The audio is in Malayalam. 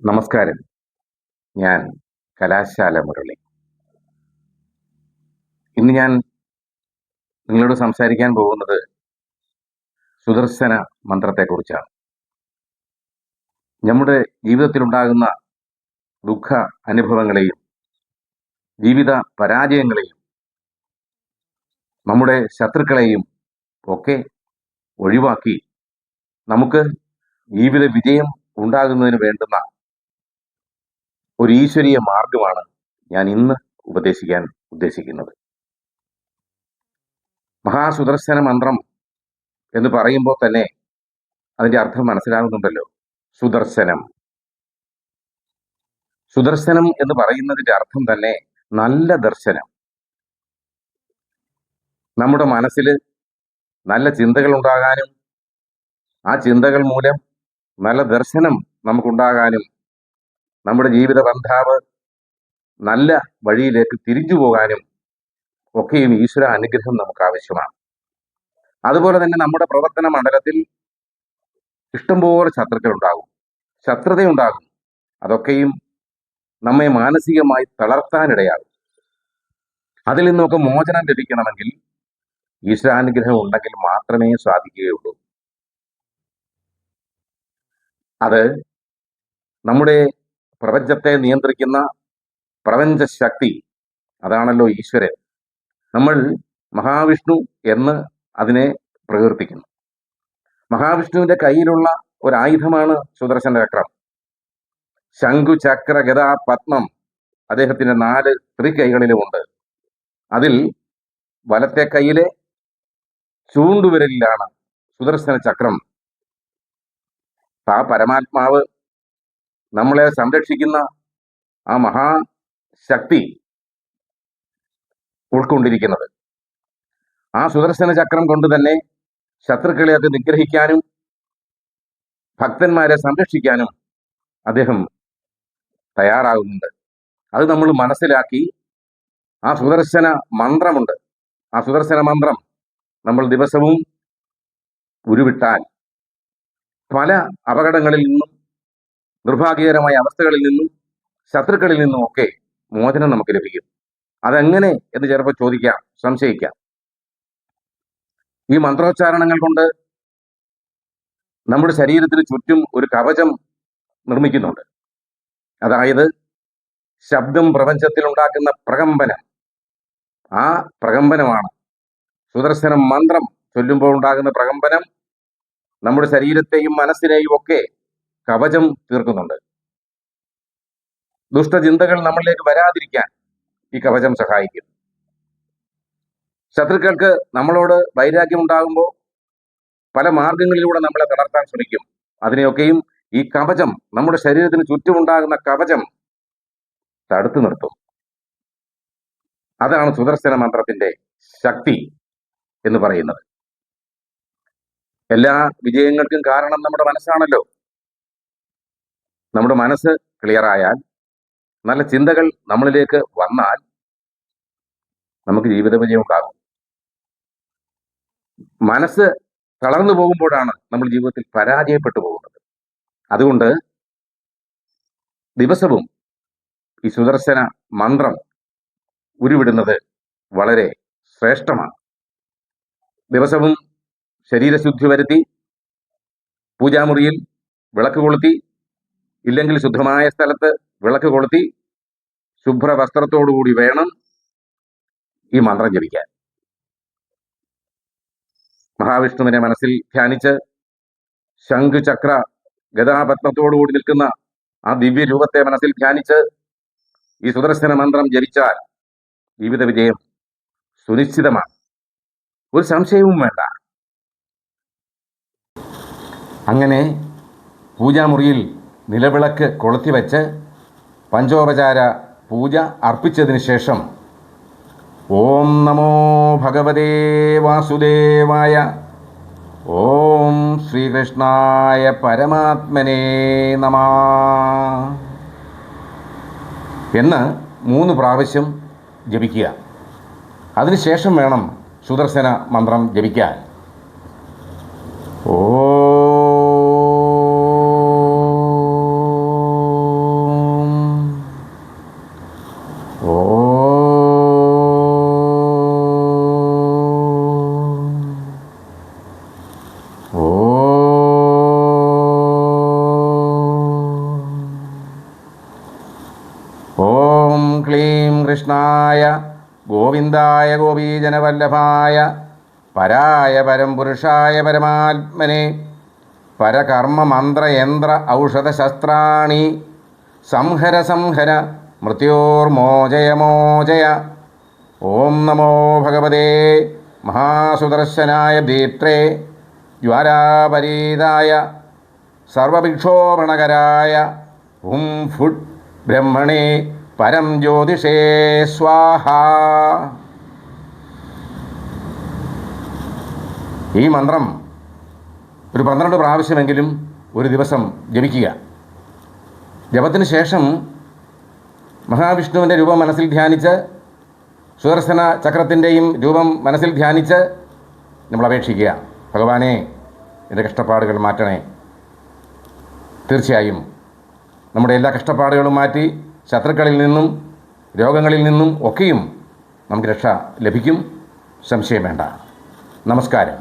നമസ്കാരം. ഞാൻ കലാശാല മുരളി. ഇന്ന് ഞാൻ നിങ്ങളോട് സംസാരിക്കാൻ പോകുന്നത് സുദർശന മന്ത്രത്തെക്കുറിച്ചാണ്. നമ്മുടെ ജീവിതത്തിലുണ്ടാകുന്ന ദുഃഖ അനുഭവങ്ങളെയും ജീവിത പരാജയങ്ങളെയും നമ്മുടെ ശത്രുക്കളെയും ഒക്കെ ഒഴിവാക്കി നമുക്ക് ജീവിത വിജയം ഉണ്ടാകുന്നതിന് വേണ്ടുന്ന ഒരു ഈശ്വരീയ മാർഗമാണ് ഞാൻ ഇന്ന് ഉപദേശിക്കാൻ ഉദ്ദേശിക്കുന്നത്. മഹാസുദർശന മന്ത്രം എന്ന് പറയുമ്പോൾ തന്നെ അതിന്റെ അർത്ഥം മനസ്സിലാകുന്നുണ്ടല്ലോ. സുദർശനം. സുദർശനം എന്ന് പറയുന്നതിന്റെ അർത്ഥം തന്നെ നല്ല ദർശനം. നമ്മുടെ മനസ്സിൽ നല്ല ചിന്തകൾ ഉണ്ടാകാനും ആ ചിന്തകൾ മൂലം നല്ല ദർശനം നമുക്കുണ്ടാകാനും നമ്മുടെ ജീവിത ബന്ധാവ് നല്ല വഴിയിലേക്ക് തിരിഞ്ഞു പോകാനും ഒക്കെയും ഈശ്വര അനുഗ്രഹം നമുക്ക് ആവശ്യമാണ്. അതുപോലെ തന്നെ നമ്മുടെ പ്രവർത്തന മണ്ഡലത്തിൽ ഇഷ്ടംപോലെ ശത്രുക്കൾ ഉണ്ടാകും, ശത്രുതയുണ്ടാകും. അതൊക്കെയും നമ്മെ മാനസികമായി തളർത്താനിടയാകും. അതിൽ നിന്നൊക്കെ മോചനം ലഭിക്കണമെങ്കിൽ ഈശ്വരാനുഗ്രഹം ഉണ്ടെങ്കിൽ മാത്രമേ സാധിക്കുകയുള്ളൂ. അത് നമ്മുടെ പ്രപഞ്ചത്തെ നിയന്ത്രിക്കുന്ന പ്രപഞ്ച ശക്തി, അതാണല്ലോ ഈശ്വരൻ. നമ്മൾ മഹാവിഷ്ണു എന്ന് അതിനെ പ്രകീർത്തിക്കുന്നു. മഹാവിഷ്ണുവിന്റെ കയ്യിലുള്ള ഒരായുധമാണ് സുദർശന ചക്രം. ശംഖു, ചക്ര, ഗദ, പത്മം അദ്ദേഹത്തിന്റെ 4 തൃക്കൈകളിലുമുണ്ട്. അതിൽ വലത്തെ കൈയിലെ ചൂണ്ടുവിരലിലാണ് സുദർശന ചക്രം. ആ പരമാത്മാവ് നമ്മളെ സംരക്ഷിക്കുന്ന ആ മഹാശക്തി ഉൾക്കൊണ്ടിരിക്കുന്നത്. ആ സുദർശന ചക്രം കൊണ്ട് തന്നെ ശത്രുക്കളെയൊക്കെ നിഗ്രഹിക്കാനും ഭക്തന്മാരെ സംരക്ഷിക്കാനും അദ്ദേഹം തയ്യാറാകുന്നുണ്ട്. അത് നമ്മൾ മനസ്സിലാക്കി ആ സുദർശന മന്ത്രമുണ്ട്. ആ സുദർശന മന്ത്രം നമ്മൾ ദിവസവും ഉരുവിട്ടാൽ പല അപകടങ്ങളിൽ നിന്നും, നിർഭാഗ്യകരമായ അവസ്ഥകളിൽ നിന്നും, ശത്രുക്കളിൽ നിന്നും ഒക്കെ മോചനം നമുക്ക് ലഭിക്കും. അതെങ്ങനെ എന്ന് ചിലപ്പോൾ ചോദിക്കാം, സംശയിക്കാം. ഈ മന്ത്രോച്ചാരണങ്ങൾ കൊണ്ട് നമ്മുടെ ശരീരത്തിന് ചുറ്റും ഒരു കവചം നിർമ്മിക്കുന്നുണ്ട്. അതായത് ശബ്ദം പ്രപഞ്ചത്തിൽ ഉണ്ടാക്കുന്ന പ്രകമ്പനം. ആ പ്രകമ്പനമാണ് സുദർശന മന്ത്രം ചൊല്ലുമ്പോൾ ഉണ്ടാകുന്ന പ്രകമ്പനം. നമ്മുടെ ശരീരത്തെയും മനസ്സിനെയും ഒക്കെ കവചം തീർക്കുന്നുണ്ട്. ദുഷ്ടചിന്തകൾ നമ്മളിലേക്ക് വരാതിരിക്കാൻ ഈ കവചം സഹായിക്കും. ശത്രുക്കൾക്ക് നമ്മളോട് വൈരാഗ്യം ഉണ്ടാകുമ്പോൾ പല മാർഗങ്ങളിലൂടെ നമ്മളെ തളർത്താൻ ശ്രമിക്കും. അതിനെയൊക്കെയും ഈ കവചം, നമ്മുടെ ശരീരത്തിന് ചുറ്റുമുണ്ടാകുന്ന കവചം തടുത്തു നിർത്തും. അതാണ് സുദർശന മന്ത്രത്തിന്റെ ശക്തി എന്ന് പറയുന്നത്. എല്ലാ വിജയങ്ങൾക്കും കാരണം നമ്മുടെ മനസ്സാണല്ലോ. നമ്മുടെ മനസ്സ് ക്ലിയറായാൽ, നല്ല ചിന്തകൾ നമ്മളിലേക്ക് വന്നാൽ നമുക്ക് ജീവിത വിജയം ഉണ്ടാകും. മനസ്സ് തളർന്നു പോകുമ്പോഴാണ് നമ്മൾ ജീവിതത്തിൽ പരാജയപ്പെട്ടു പോകുന്നത്. അതുകൊണ്ട് ദിവസവും ഈ സുദർശന മന്ത്രം ഉരുവിടുന്നത് വളരെ ശ്രേഷ്ഠമാണ്. ദിവസവും ശരീരശുദ്ധി വരുത്തി പൂജാമുറിയിൽ വിളക്ക് കൊളുത്തി, ഇല്ലെങ്കിൽ ശുദ്ധമായ സ്ഥലത്ത് വിളക്ക് കൊളുത്തി ശുഭ്ര വസ്ത്രത്തോടുകൂടി വേണം ഈ മന്ത്രം ജപിക്കാൻ. മഹാവിഷ്ണുവിനെ മനസ്സിൽ ധ്യാനിച്ച് ശംഖ്, ചക്ര, ഗദാപത്മത്തോടുകൂടി നിൽക്കുന്ന ആ ദിവ്യ രൂപത്തെ മനസ്സിൽ ധ്യാനിച്ച് ഈ സുദർശന മന്ത്രം ജപിച്ചാൽ ജീവിത വിജയം സുനിശ്ചിതമാണ്. ഒരു സംശയവും വേണ്ട. അങ്ങനെ പൂജാമുറിയിൽ നിലവിളക്ക് കൊളുത്തിവെച്ച് പഞ്ചോപചാര പൂജ അർപ്പിച്ചതിന് ശേഷം ഓം നമോ ഭഗവതേ വാസുദേവായ, ഓം ശ്രീകൃഷ്ണായ പരമാത്മനേ നമഃ എന്ന് 3 പ്രാവശ്യം ജപിക്കുക. അതിനുശേഷം വേണം സുദർശന മന്ത്രം ജപിക്കാൻ. ഓ കൃഷ്ണായ ഗോവിന്ദായ ഗോപീജനവല്ലഭായ പരായ പരംപുരുഷായ പരമാത്മനെ പരകർമ്മ മന്ത്രയന്ത്ര ഔഷധശസ്ത്രാണി സംഹര സംഹര മൃത്യോർമോചയ മോചയ. ഓം നമോ ഭഗവതേ മഹാസുദർശനായ ദീപ്ത്രേ ജ്വാലാപരീതായ സർവവിക്ഷോഭണകരായ ഹും ഫുട് ബ്രഹ്മണേ പരം ജ്യോതിഷേ സ്വാഹ. ഈ മന്ത്രം ഒരു 12 പ്രാവശ്യമെങ്കിലും ഒരു ദിവസം ജപിക്കുക. ജപത്തിന് ശേഷം മഹാവിഷ്ണുവിൻ്റെ രൂപം മനസ്സിൽ ധ്യാനിച്ച് സുദർശന ചക്രത്തിൻ്റെയും രൂപം മനസ്സിൽ ധ്യാനിച്ച് നമ്മൾ അപേക്ഷിക്കുക, ഭഗവാനെ എൻ്റെ കഷ്ടപ്പാടുകൾ മാറ്റണേ. തീർച്ചയായും നമ്മുടെ എല്ലാ കഷ്ടപ്പാടുകളും മാറ്റി ശത്രുക്കളിൽ നിന്നും രോഗങ്ങളിൽ നിന്നും ഒക്കെയും നമുക്ക് രക്ഷ ലഭിക്കും, സംശയം വേണ്ട. നമസ്കാരം.